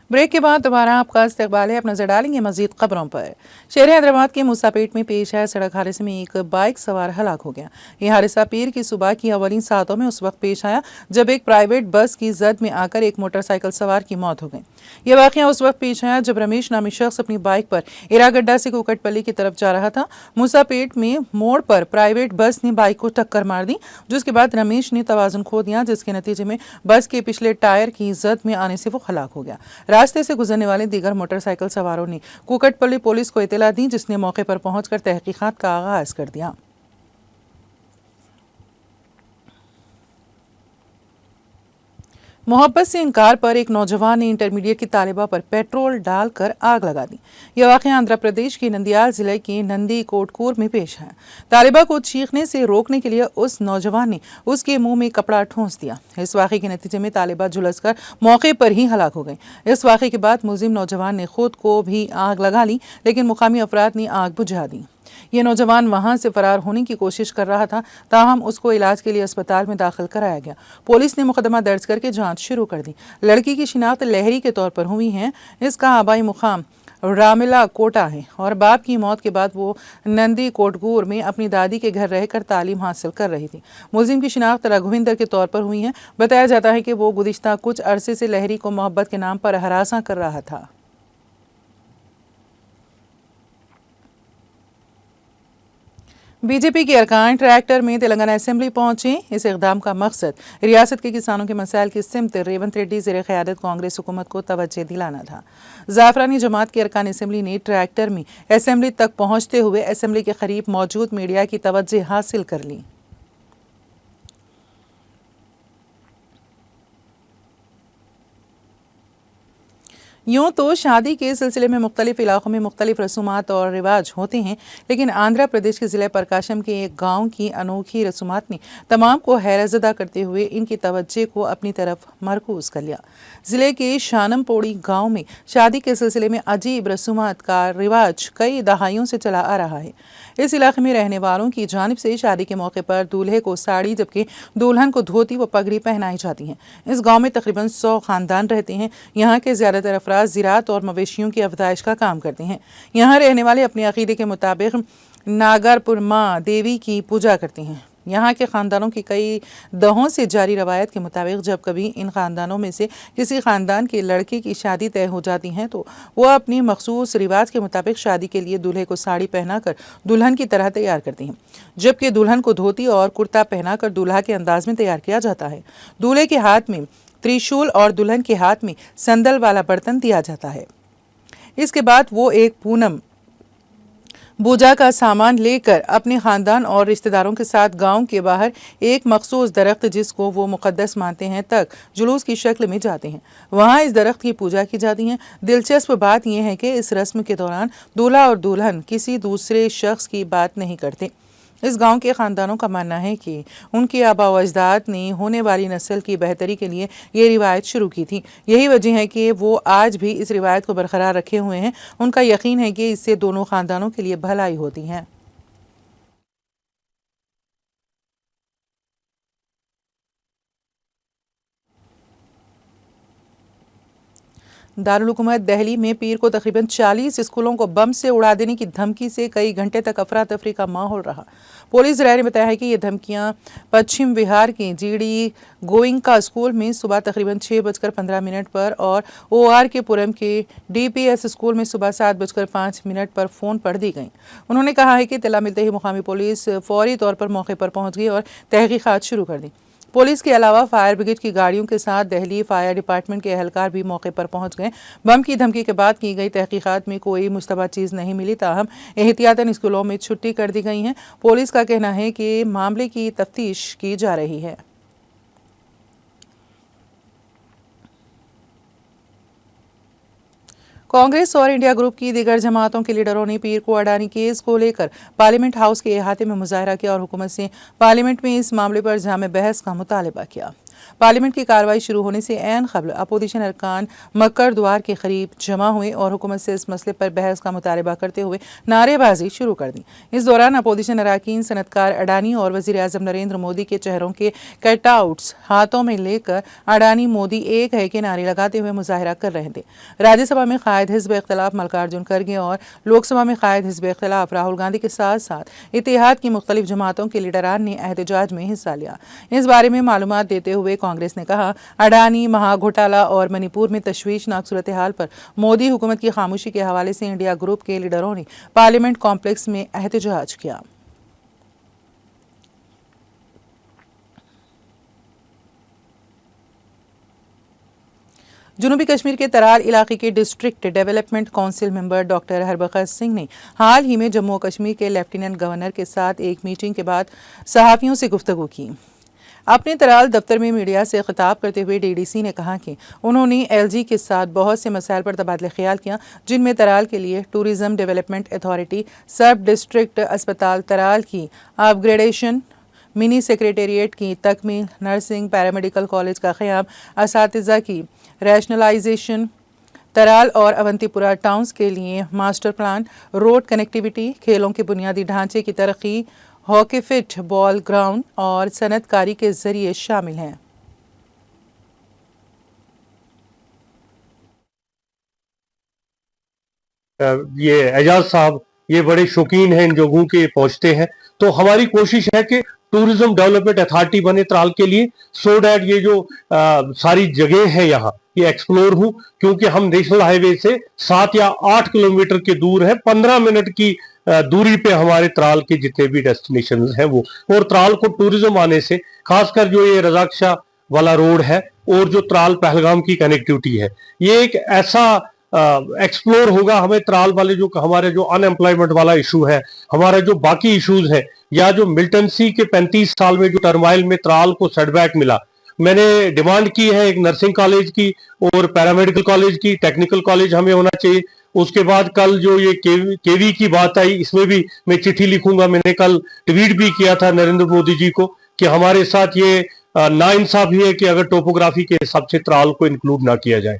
Break के बाद दोबारा आपका इस्तकबाल है। अब नजर डालेंगे मजीद खबरों पर। शहर हैदराबाद के मूसापेट में पेश आया सड़क हादसे में एक बाइक सवार हलाक हो गया। यह हादसा पीर की सुबह की अवलीन सातों में उस वक्त पेश आया जब एक प्राइवेट बस की जद में आकर एक मोटरसाइकिल सवार की मौत हो गई। यह वाकया उस वक्त पेश आया जब रमेश नामी शख्स अपनी बाइक पर इरागड्डा से कुकटपल्ली की तरफ जा रहा था। मूसापेट में मोड़ पर प्राइवेट बस ने बाइक को टक्कर मार दी, जिसके बाद रमेश ने तवाजुन खो दिया, जिसके नतीजे में बस के पिछले टायर की जद में आने से वो हलाक हो गया। रास्ते से गुजरने वाले दीगर मोटरसाइकिल सवारों ने कुकटपल्ली पुलिस को इत्तला दी, जिसने मौके पर पहुंचकर तहकीकात का आगाज कर दिया। मोहब्बत से इनकार पर एक नौजवान ने इंटरमीडिएट की तालिबा पर पेट्रोल डालकर आग लगा दी। यह वाकया आंध्र प्रदेश के नंदियाल जिले के नंदी कोटकूर में पेश आया। तालिबा को चीखने से रोकने के लिए उस नौजवान ने उसके मुंह में कपड़ा ठूंस दिया। इस वाकये के नतीजे में तालिबा झुलसकर मौके पर ही हलाक हो गई। इस वाकये के बाद मुलजिम नौजवान ने खुद को भी आग लगा ली, लेकिन मुकामी अफराद ने आग बुझा दी। ये नौजवान वहां से फरार होने की कोशिश कर रहा था, ताहम उसको इलाज के लिए अस्पताल में दाखिल कराया गया। पुलिस ने मुकदमा दर्ज करके जांच शुरू कर दी। लड़की की शिनाख्त लहरी के तौर पर हुई है। इसका आबाई मुकाम रामिला कोटा है और बाप की मौत के बाद वो नंदी कोटगूर में अपनी दादी के घर रहकर तालीम हासिल कर रही थी। मुलजिम की शिनाख्त रघुविंदर के तौर पर हुई है। बताया जाता है कि वो गुज़िश्ता कुछ अरसे से लहरी को मोहब्बत के नाम पर हरासा कर रहा था। बीजेपी के अरकान ट्रैक्टर में तेलंगाना असेंबली पहुंचे। इस इक़दाम का मकसद रियासत के किसानों के मसाइल की सिमत रेवंत रेड्डी ज़ेर क़यादत कांग्रेस हुकूमत को तवज्जो दिलाना था। ज़ाफ़रानी जमात के अरकान असेंबली ने ट्रैक्टर में असेंबली तक पहुंचते हुए असेंबली के करीब मौजूद मीडिया की तवज्जो हासिल कर ली। यूँ तो शादी के सिलसिले में मुख्तलिफ इलाकों में मुख्तलिफ रसूमात और रिवाज होते हैं, लेकिन आंध्र प्रदेश के ज़िले प्रकाशम के एक गांव की अनोखी रसूमात ने तमाम को हैरतज़दा करते हुए इनकी तवज्जो को अपनी तरफ मरकूज़ कर लिया। ज़िले के शानमपोड़ी गांव में शादी के सिलसिले में अजीब रसूमात का रिवाज कई दहाइयों से चला आ रहा है। इस इलाके में रहने वालों की जानिब से शादी के मौके पर दूल्हे को साड़ी जबकि दुल्हन को धोती व पगड़ी पहनाई जाती है। इस गांव में तकरीबन 100 खानदान रहते हैं। यहाँ के ज़्यादातर अफराद ज़िरात और मवेशियों की अफजाइश का काम करते हैं। यहाँ रहने वाले अपने अकीदे के मुताबिक नागरपुर माँ देवी की पूजा करते हैं। यहाँ के ख़ानदानों की कई दहों से जारी रवायत के मुताबिक जब कभी इन ख़ानदानों में से किसी ख़ानदान के लड़के की शादी तय हो जाती है तो वह अपनी मखसूस रिवाज के मुताबिक शादी के लिए दूल्हे को साड़ी पहनाकर दुल्हन की तरह तैयार करती हैं, जबकि दुल्हन को धोती और कुर्ता पहनाकर दूल्हा के अंदाज में तैयार किया जाता है। दूल्हे के हाथ में त्रिशूल और दुल्हन के हाथ में संदल वाला बर्तन दिया जाता है। इसके बाद वो एक पूनम पूजा का सामान लेकर अपने ख़ानदान और रिश्तेदारों के साथ गांव के बाहर एक मखसूस दरख्त जिसको वो मुक़द्दस मानते हैं तक जुलूस की शक्ल में जाते हैं। वहां इस दरख्त की पूजा की जाती है। दिलचस्प बात यह है कि इस रस्म के दौरान दूल्हा और दुल्हन किसी दूसरे शख्स की बात नहीं करते। इस गांव के ख़ानदानों का मानना है कि उनके आबा व अजदाद ने होने वाली नस्ल की बेहतरी के लिए ये रिवायत शुरू की थी। यही वजह है कि वो आज भी इस रिवायत को बरकरार रखे हुए हैं। उनका यकीन है कि इससे दोनों ख़ानदानों के लिए भलाई होती है। दारुल हुकूमत दिल्ली में पीर को तकरीबन 40 स्कूलों को बम से उड़ा देने की धमकी से कई घंटे तक अफरा तफरी का माहौल रहा। पुलिस ज़राए ने बताया है कि ये धमकियां पश्चिम बिहार के जीडी गोइंका स्कूल में सुबह तकरीबन 6:15 पर और OR के पुरम के DPS स्कूल में सुबह 7:05 पर फ़ोन पर दी गई। उन्होंने कहा है कि इत्तला मिलते ही मुकामी पुलिस फौरी तौर पर मौके पर पहुंच गई और तहकीकात शुरू कर दी। पुलिस के अलावा फायर ब्रिगेड की गाड़ियों के साथ दिल्ली फायर डिपार्टमेंट के एहलकार भी मौके पर पहुंच गए। बम की धमकी के बाद की गई तहकीकात में कोई मुश्तबा चीज़ नहीं मिली, ताहम एहतियातन स्कूलों में छुट्टी कर दी गई है। पुलिस का कहना है कि मामले की तफ्तीश की जा रही है। कांग्रेस और इंडिया ग्रुप की दीगर जमातों के लीडरों ने पीर को अडानी केस को लेकर पार्लियामेंट हाउस के अहाते में मुजाहरा किया और हुकूमत से पार्लियामेंट में इस मामले पर जामे बहस का मुतालबा किया। पार्लियामेंट की कार्रवाई शुरू होने से ऐन क़ब्ल अपोजिशन अरकान मक्कर द्वार के करीब जमा हुए और हुकूमत से इस मसले पर बहस का मुतालबा करते हुए नारेबाजी शुरू कर दी। इस दौरान अपोजिशन अरकान सनतकार अडानी और वज़ीर आज़म नरेंद्र मोदी के चेहरों के कटआउट्स हाथों में लेकर अडानी मोदी एक है के नारे लगाते हुए मुजाहरा कर रहे थे। राज्यसभा में कायद हिज़्ब इख्तिलाफ मल्लिकार्जुन खड़गे और लोकसभा में कायद हिज़्ब इख्तिलाफ राहुल गांधी के साथ साथ इत्तेहाद की मुख्तलिफ जमातों के लीडरान ने एहतजाज में हिस्सा लिया। इस बारे में मालूमात देते हुए कांग्रेस ने कहा, अडानी महा घोटाला और मणिपुर में तशवीशनाक सूरत हाल पर मोदी हुकूमत की खामोशी के हवाले से इंडिया ग्रुप के लीडरों ने पार्लियामेंट कॉम्प्लेक्स में एहतजाज किया। जनूबी कश्मीर के तराल इलाके के district development council member doctor Harbakhsh Singh ने हाल ही में जम्मू और कश्मीर के लेफ्टिनेंट गवर्नर के साथ एक मीटिंग के बाद सहाफ़ियों से गुफ्तगू की। अपने तराल दफ्तर में मीडिया से खिताब करते हुए डीडीसी ने कहा कि उन्होंने एलजी के साथ बहुत से मसाइल पर तबादला ख्याल किया, जिनमें तराल के लिए टूरिज्म डेवलपमेंट अथॉरिटी, सब डिस्ट्रिक्ट अस्पताल तराल की अपग्रेडेशन, मिनी सेक्रेटेरिएट की तकमील, नर्सिंग पैरामेडिकल कॉलेज का क़याम, असातिज़ा की रैशनलाइजेशन, तराल और अवंतीपुरा टाउन्स के लिए मास्टर प्लान, रोड कनेक्टिविटी, खेलों के बुनियादी ढांचे की तरक्की, हॉकी फिट बॉल ग्राउंड और सनतकारी के जरिए शामिल हैं। ये एजाज साहब ये बड़े शौकीन हैं इन जगहों के पहुंचते हैं, तो हमारी कोशिश है कि टूरिज्म डेवलपमेंट अथॉरिटी बने तराल के लिए, सो डैट ये जो सारी जगह है यहाँ ये एक्सप्लोर हो, क्योंकि हम नेशनल हाईवे से 7 या 8 किलोमीटर के दूर है, 15 मिनट की दूरी पे हमारे तराल के जितने भी डेस्टिनेशन हैं वो, और तराल को टूरिज्म आने से खासकर जो ये रज़ाक शाह वाला रोड है और जो तराल पहलगाम की कनेक्टिविटी है, ये एक ऐसा एक्सप्लोर होगा। हमें तराल वाले जो हमारे जो अनएम्प्लॉयमेंट वाला इशू है, हमारा जो बाकी इश्यूज है, या जो मिल्टनसी के 35 साल में जो टर्माइल में तराल को सेटबैक मिला, मैंने डिमांड की है एक नर्सिंग कॉलेज की और पैरामेडिकल कॉलेज की, टेक्निकल कॉलेज हमें होना चाहिए। उसके बाद कल जो ये केवी की बात आई, इसमें भी मैं चिट्ठी लिखूंगा। मैंने कल ट्वीट भी किया था नरेंद्र मोदी जी को कि हमारे साथ ये नाइंसाफी है कि अगर टोपोग्राफी के हिसाब से तराल को इंक्लूड ना किया जाए।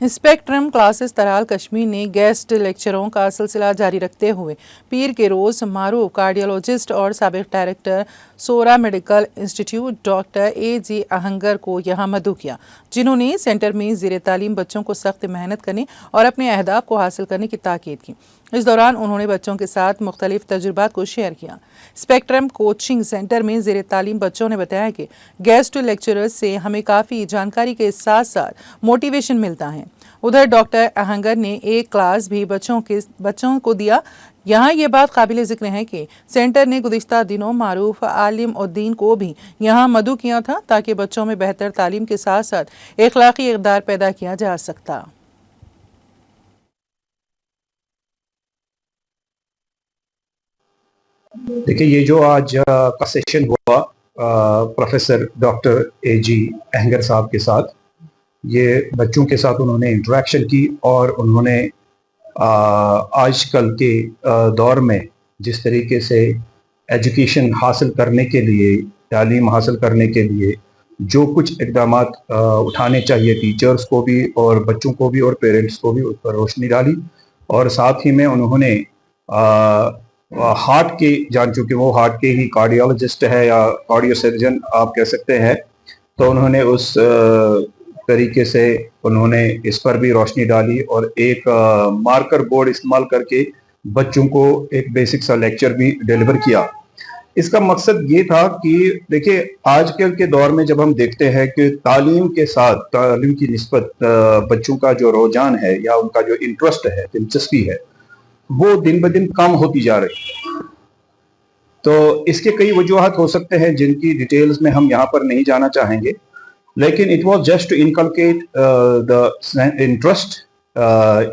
स्पेक्ट्रम क्लासेस तराल कश्मीर ने गेस्ट लेक्चरों का सिलसिला जारी रखते हुए पीर के रोज़ मारूफ कार्डियोलॉजिस्ट और साबिक डायरेक्टर सोरा मेडिकल इंस्टीट्यूट डॉक्टर AG आहंगर को यहाँ मदऊ किया, जिन्होंने सेंटर में ज़ेर तालीम बच्चों को सख्त मेहनत करने और अपने अहदाफ को हासिल करने की ताकीद की। इस दौरान उन्होंने बच्चों के साथ मुख्तलिफ तजुर्बात को शेयर किया। स्पेक्ट्रम कोचिंग सेंटर में ज़ेर तालीम बच्चों ने बताया कि गेस्ट लेक्चरर्स से हमें काफ़ी जानकारी के साथ साथ मोटिवेशन मिलता है। उधर डॉक्टर आहंगर ने एक क्लास भी बच्चों को दिया। यहाँ ये बात काबिल ज़िक्र है कि सेंटर ने गुज़िश्ता दिनों मारूफ आलिम उद्दीन को भी यहाँ मदऊ किया था, ताकि बच्चों में बेहतर तालीम के साथ साथ इखलाकी इक़दार पैदा किया जा सकता। देखिए, ये जो आज का सेशन हुआ प्रोफेसर डॉक्टर AG आहंगर साहब के साथ, ये बच्चों के साथ उन्होंने इंटरेक्शन की और उन्होंने आजकल के दौर में जिस तरीके से एजुकेशन हासिल करने के लिए, तालीम हासिल करने के लिए जो कुछ इक़दामात उठाने चाहिए टीचर्स को भी और बच्चों को भी और पेरेंट्स को भी, उस पर रोशनी डाली। और साथ ही में उन्होंने हार्ट के, जान चुके वो हार्ट के ही कार्डियोलॉजिस्ट है या कार्डियो सर्जन आप कह सकते हैं, तो उन्होंने उस तरीके से उन्होंने इस पर भी रोशनी डाली और एक मार्कर बोर्ड इस्तेमाल करके बच्चों को एक बेसिक सा लेक्चर भी डिलीवर किया। इसका मकसद ये था कि देखिए, आजकल के दौर में जब हम देखते हैं कि तालीम के साथ तालीम की निस्बत बच्चों का जो रुझान है या उनका जो इंटरेस्ट है, दिलचस्पी है, वो दिन ब दिन कम होती जा रही है। तो इसके कई वजूहात हो सकते हैं जिनकी डिटेल्स में हम यहाँ पर नहीं जाना चाहेंगे, लेकिन it was just to inculcate the interest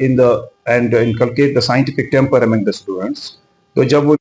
in the and inculcate the scientific temper among the students. तो जब वो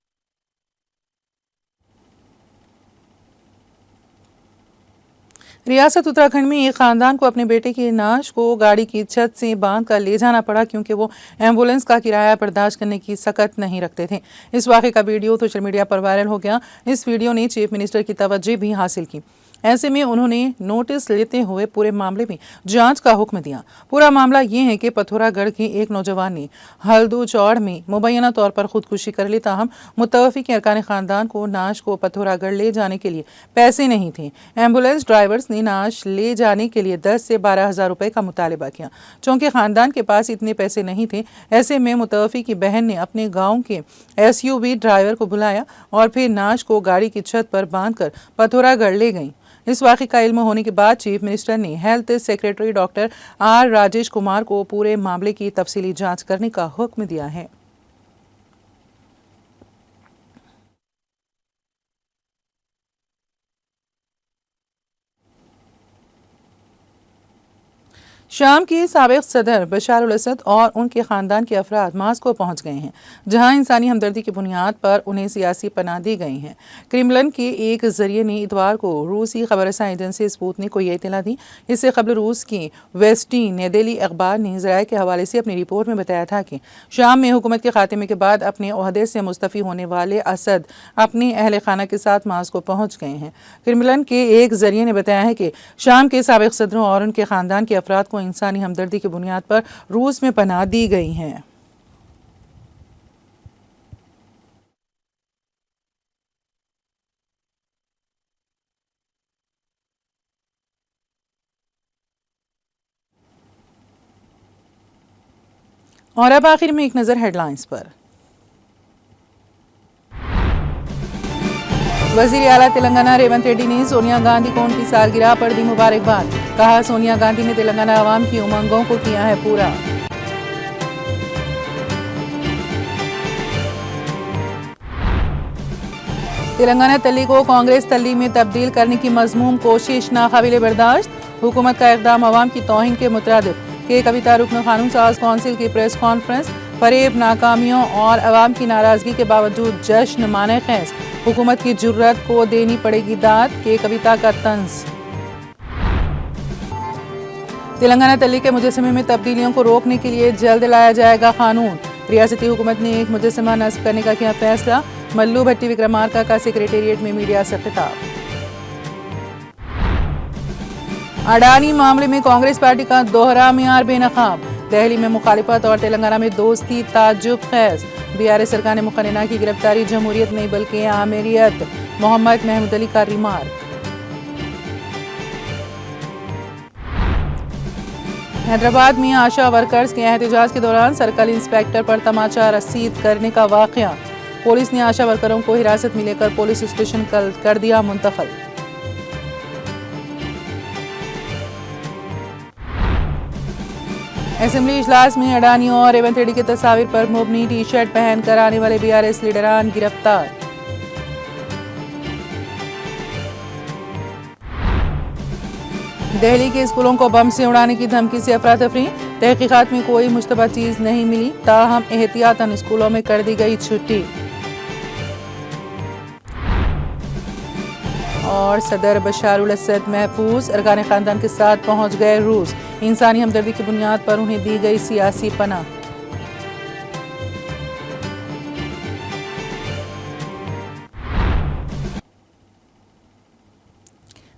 रियासत उत्तराखंड में एक खानदान को अपने बेटे की नाश को गाड़ी की छत से बांध कर ले जाना पड़ा क्योंकि वो एम्बुलेंस का किराया बर्दाश्त करने की सकत नहीं रखते थे। इस वाक़े का वीडियो सोशल मीडिया पर वायरल हो गया। इस वीडियो ने चीफ मिनिस्टर की तवज्जो भी हासिल की। ऐसे में उन्होंने नोटिस लेते हुए पूरे मामले में जांच का हुक्म दिया। पूरा मामला ये है कि पिथौरागढ़ के एक नौजवान ने हल्दू चौड़ में मुबैना तौर पर खुदकुशी कर ली। ताहम मुतवफ़ी के अरकान ख़ानदान को नाश को पिथौरागढ़ ले जाने के लिए पैसे नहीं थे। एम्बुलेंस ड्राइवर्स ने नाश ले जाने के लिए 10 से 12 हज़ार रुपये का मुतालबा किया। चूँकि ख़ानदान के पास इतने पैसे नहीं थे, ऐसे में मुतवफ़ी की बहन ने अपने गाँव के SUV ड्राइवर को बुलाया और फिर नाश को गाड़ी की छत पर बांध कर पिथौरागढ़ ले गई। इस वाक़े का इल्म होने के बाद चीफ मिनिस्टर ने health secretary doctor R Rajesh Kumar को पूरे मामले की तफसीली जांच करने का हुक्म दिया है। शाम के साबिक़ सदर बशार अल असद और उनके ख़ानदान के अफराद मास्को पहुँच गए हैं, जहाँ इंसानी हमदर्दी की बुनियाद पर उन्हें सियासी पनाह दी गई है। क्रेमलिन के एक ज़रिए ने इतवार को रूसी खबरसां एजेंसी स्पुतनिक को यह इत्तला दी। इससे कबल रूस की वेस्टी नेदेली अखबार ने ज़राए के हवाले से अपनी रिपोर्ट में बताया था कि शाम में हुकूमत के खात्मे के बाद अपने ओहदे से मुस्तफ़ी होने वाले असद अपने अहल खाना के साथ मास्को पहुँच गए हैं। क्रेमलिन के एक ज़रिए ने बताया है कि शाम के साबिक़ सदरों और उनके ख़ानदान के अफराद को इंसानी हमदर्दी की बुनियाद पर रूस में पनाह दी गई हैं। और अब आखिर में एक नज़र हेडलाइंस पर। वज़ीर आला तेलंगाना रेवंत रेड्डी ने सोनिया गांधी को उनकी सालगिरह पर दी मुबारकबाद। कहा, सोनिया गांधी ने तेलंगाना आवाम की उमंगों को किया है पूरा। तेलंगाना तल्ली को कांग्रेस तल्ली में तब्दील करने की मज़मूम कोशिश नाकाबिले बर्दाश्त। हुकूमत का इक़दाम अवाम की तौहीन के मुतरादिफ। के कविता रुकन कानून साज कौंसिल की प्रेस कॉन्फ्रेंस। फरेब, नाकामियों और अवाम की नाराजगी के बावजूद जश्न माने खैस। हुकूमत की जुर्रत को देनी पड़ेगी दाद। के कविता का तंज। तेलंगाना तल्ली के मुजस्समे में तब्दीलियों को रोकने के लिए जल्द लाया जाएगा कानून। रियासती हुकूमत ने एक मुजस्समा नस्ब करने का किया फैसला। मल्लू भट्टी विक्रमार्का का सेक्रेटेरिएट में मीडिया से खिताब। अडानी मामले में कांग्रेस पार्टी का दोहरा मियार बेनकाब। दिल्ली में मुखालिफत और तेलंगाना में दोस्ती ताज्जुब खैज। BRS सरकार ने मुकर्रना की गिरफ्तारी जमहूरियत नहीं बल्कि आमिरियत। मोहम्मद महमूद अली का रिमार्क। हैदराबाद में आशा वर्कर्स के एहतजाज के दौरान सर्कल इंस्पेक्टर पर तमाचा रसीद करने का वाकया। पुलिस ने आशा वर्करों को हिरासत में लेकर पुलिस स्टेशन कर दिया मुंतकिल। असेंबली इजलास में अडानी और रेवंत रेड्डी के तस्वीर पर मुबनी टी शर्ट पहनकर आने वाले BRS लीडरान गिरफ्तार। दिल्ली के स्कूलों को बम से उड़ाने की धमकी से अफरा तफरी। तहकीकात में कोई मुश्तबा चीज नहीं मिली, ताहम एहतियातन स्कूलों में कर दी गई छुट्टी। और सदर बशार अल असद महफूज, अरकान खानदान के साथ पहुंच गए रूस। इंसानी हमदर्दी की बुनियाद पर उन्हें दी गई सियासी पनाह।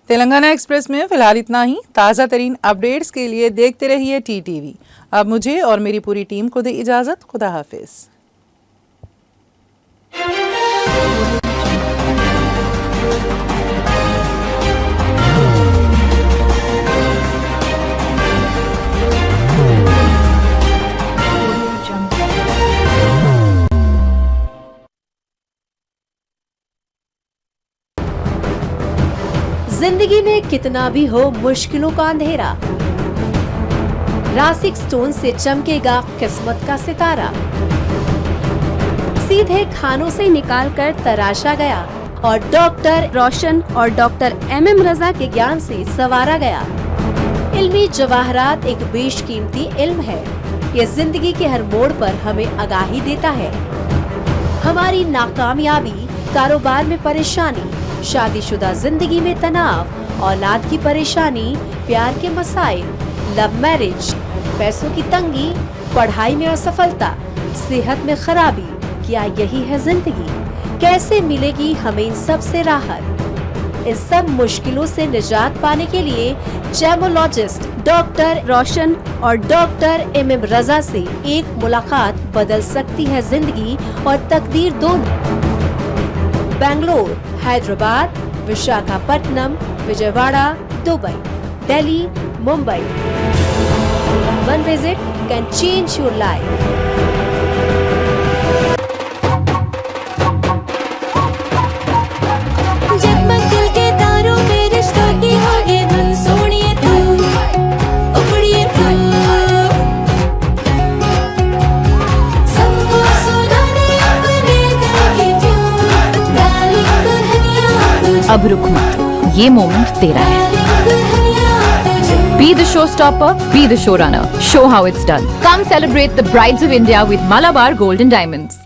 तेलंगाना एक्सप्रेस में फिलहाल इतना ही। ताज़ा तरीन अपडेट्स के लिए देखते रहिए TTV। अब मुझे और मेरी पूरी टीम को दे इजाज़त। खुदा हाफिज। जिंदगी में कितना भी हो मुश्किलों का अंधेरा, रासिक स्टोन से चमकेगा किस्मत का सितारा। सीधे खानों से निकालकर तराशा गया और डॉक्टर रोशन और डॉक्टर MM रजा के ज्ञान से संवारा गया। इल्मी जवाहरात एक बेशकीमती इल्म है। ये जिंदगी के हर मोड़ पर हमें आगाही देता है। हमारी नाकामयाबी, कारोबार में परेशानी, शादीशुदा जिंदगी में तनाव औलाद की परेशानी, प्यार के मसाइल, लव मैरिज, पैसों की तंगी, पढ़ाई में असफलता, सेहत में खराबी, क्या यही है जिंदगी? कैसे मिलेगी हमें इन सब से राहत? इन सब मुश्किलों से निजात पाने के लिए जेमोलॉजिस्ट डॉक्टर रोशन और डॉक्टर एमएम रजा से एक मुलाकात बदल सकती है जिंदगी और तकदीर दोनों। Bangalore, Hyderabad, Visakhapatnam, Vijayawada, Dubai, Delhi, Mumbai. One visit can change your life. जगमग दिल के तारों में रिश्तों की होगी धुन, सोनिए तू, उपड़िए तू, सबको सुनाने अपने दिल की ट्यून, डार्लिंग दुल्हनिया तुझे, अब रुक मत, ये मोमेंट तेरा है। डार्लिंग दुल्हनिया तुझे। Be the showstopper, be the showrunner. Show how it's done. Come celebrate the brides of India with Malabar Gold and Diamonds.